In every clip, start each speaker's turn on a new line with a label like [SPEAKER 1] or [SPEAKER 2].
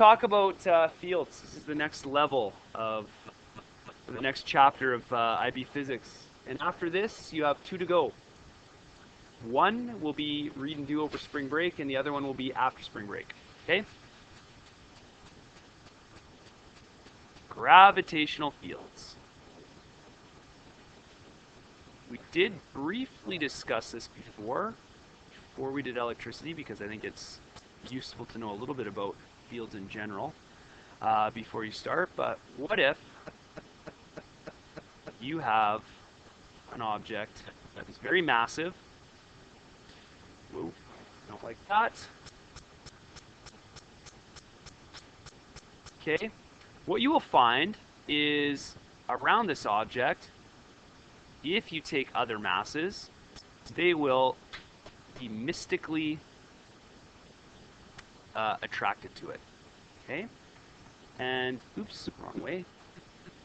[SPEAKER 1] talk about fields. This is the next level of the next chapter of IB physics. And after this, you have two to go. One will be read and do over spring break, and the other one will be after spring break. Okay? Gravitational fields. We did briefly discuss this before we did electricity, because I think it's useful to know a little bit about fields in general before you start. But what if you have an object that is very massive? Whoa, don't like that. Okay, what you will find is around this object, if you take other masses, they will be mystically attracted to it. Okay, and oops, wrong way.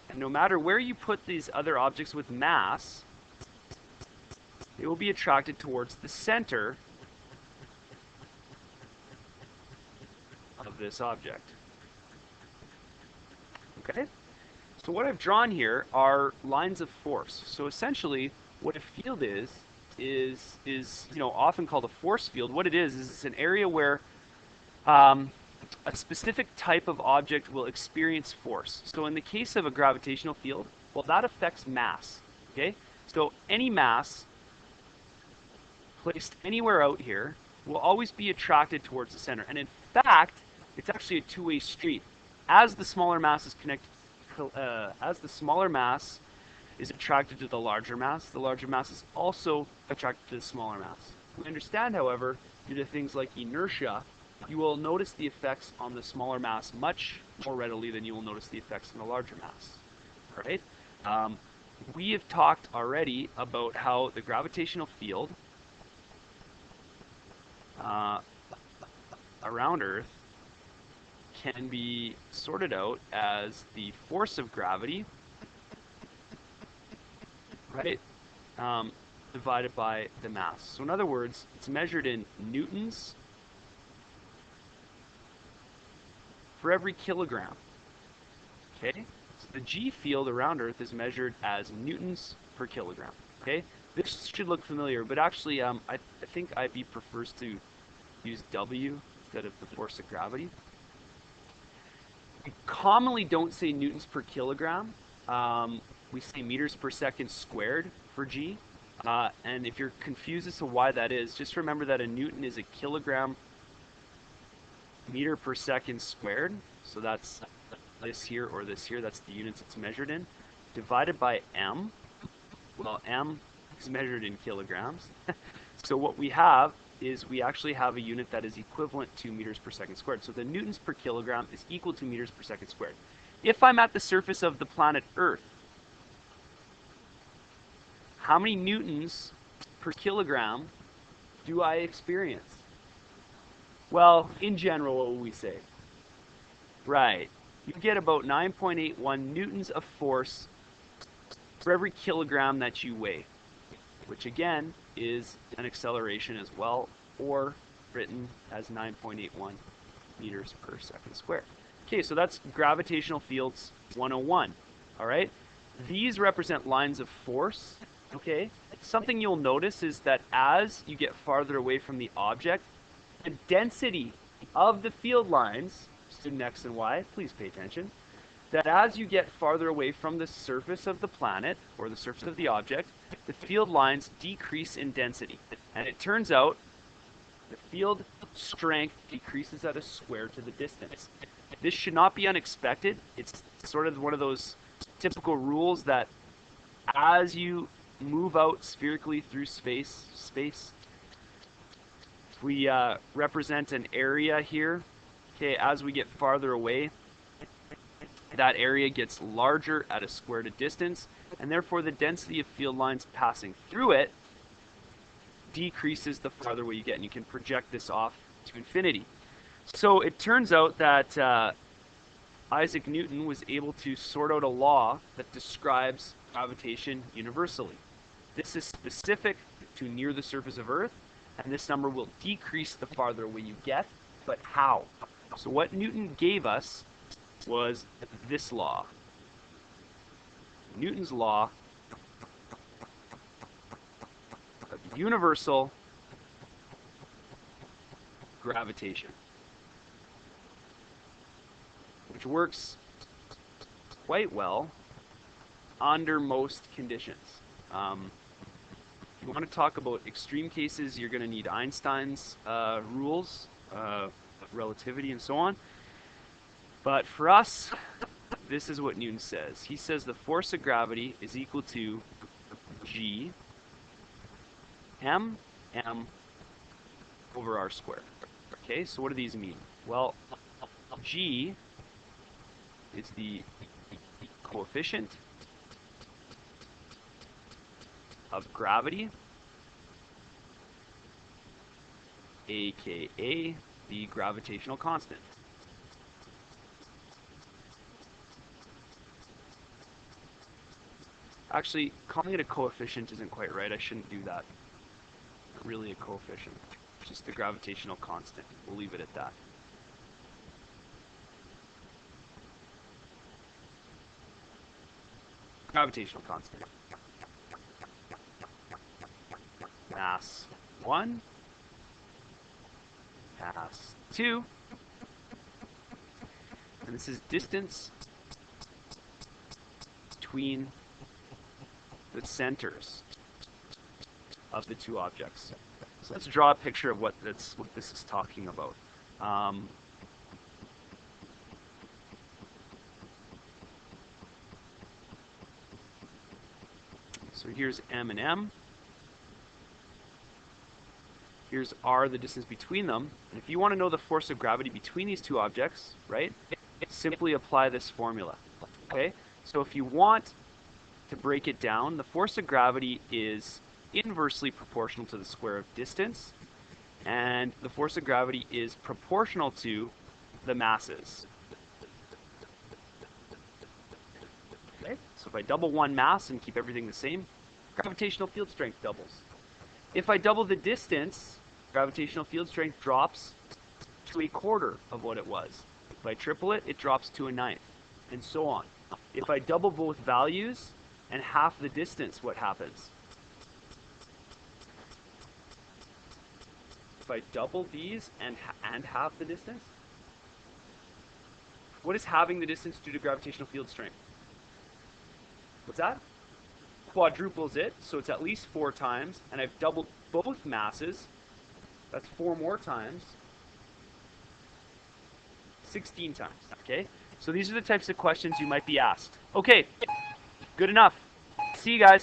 [SPEAKER 1] And no matter where you put these other objects with mass, they will be attracted towards the center of this object. Okay? So what I've drawn here are lines of force. So essentially, what a field is often called a force field. What it is it's an area where a specific type of object will experience force. So in the case of a gravitational field, well, that affects mass. Okay? So any mass placed anywhere out here will always be attracted towards the center. And in fact, it's actually a two-way street. As the smaller mass is attracted to the larger mass is also attracted to the smaller mass. We understand, however, due to things like inertia, you will notice the effects on the smaller mass much more readily than you will notice the effects on the larger mass. All right? We have talked already about how the gravitational field around Earth can be sorted out as the force of gravity, right, divided by the mass. So in other words, it's measured in newtons for every kilogram. Okay, so the G field around Earth is measured as newtons per kilogram. Okay, this should look familiar, but actually, I think IB prefers to use W instead of the force of gravity. We commonly don't say newtons per kilogram. We say meters per second squared for G. And if you're confused as to why that is, just remember that a newton is a kilogram meter per second squared. So that's this here or this here. That's the units it's measured in. Divided by M. Well, M is measured in kilograms. So what we have is we actually have a unit that is equivalent to meters per second squared. So the newtons per kilogram is equal to meters per second squared. If I'm at the surface of the planet Earth, how many newtons per kilogram do I experience? Well, in general, what would we say? Right. You get about 9.81 newtons of force for every kilogram that you weigh, which again is an acceleration as well, or written as 9.81 meters per second squared. Okay, so that's gravitational fields 101. All right, these represent lines of force. Okay, something you'll notice is that as you get farther away from the object, the density of the field lines, student X and Y, please pay attention, that as you get farther away from the surface of the planet, or the surface of the object, the field lines decrease in density. And it turns out the field strength decreases at a square to the distance. This should not be unexpected. It's sort of one of those typical rules that as you move out spherically through space, we represent an area here. Okay, as we get farther away, that area gets larger at a square to distance, and therefore the density of field lines passing through it decreases the farther away you get, and you can project this off to infinity. So it turns out that Isaac Newton was able to sort out a law that describes gravitation universally. This is specific to near the surface of Earth, and this number will decrease the farther away you get. But how? So what Newton gave us was this law. Newton's law of universal gravitation, which works quite well under most conditions. If you want to talk about extreme cases, you're going to need Einstein's rules of relativity and so on. But for us, this is what Newton says. He says the force of gravity is equal to G m over r squared. Okay, so what do these mean? Well, G is the coefficient of gravity, aka the gravitational constant. Actually, calling it a coefficient isn't quite right. I shouldn't do that. Not really a coefficient. It's just the gravitational constant. We'll leave it at that. Gravitational constant. Mass 1. Mass 2. And this is distance between the centers of the two objects. So let's draw a picture of what this is talking about. So here's M and M. Here's R, the distance between them. And if you want to know the force of gravity between these two objects, right, simply apply this formula. Okay? So if you want to break it down, the force of gravity is inversely proportional to the square of distance, and the force of gravity is proportional to the masses. Okay? So if I double one mass and keep everything the same, gravitational field strength doubles. If I double the distance, gravitational field strength drops to a quarter of what it was. If I triple it, it drops to a ninth, and so on. If I double both values and half the distance, what happens? If I double these and half the distance, what is halving the distance due to gravitational field strength? What's that? Quadruples it, so it's at least 4 times, and I've doubled both masses. That's 4 more times. 16 times, okay? So these are the types of questions you might be asked. Okay, good enough. See you guys.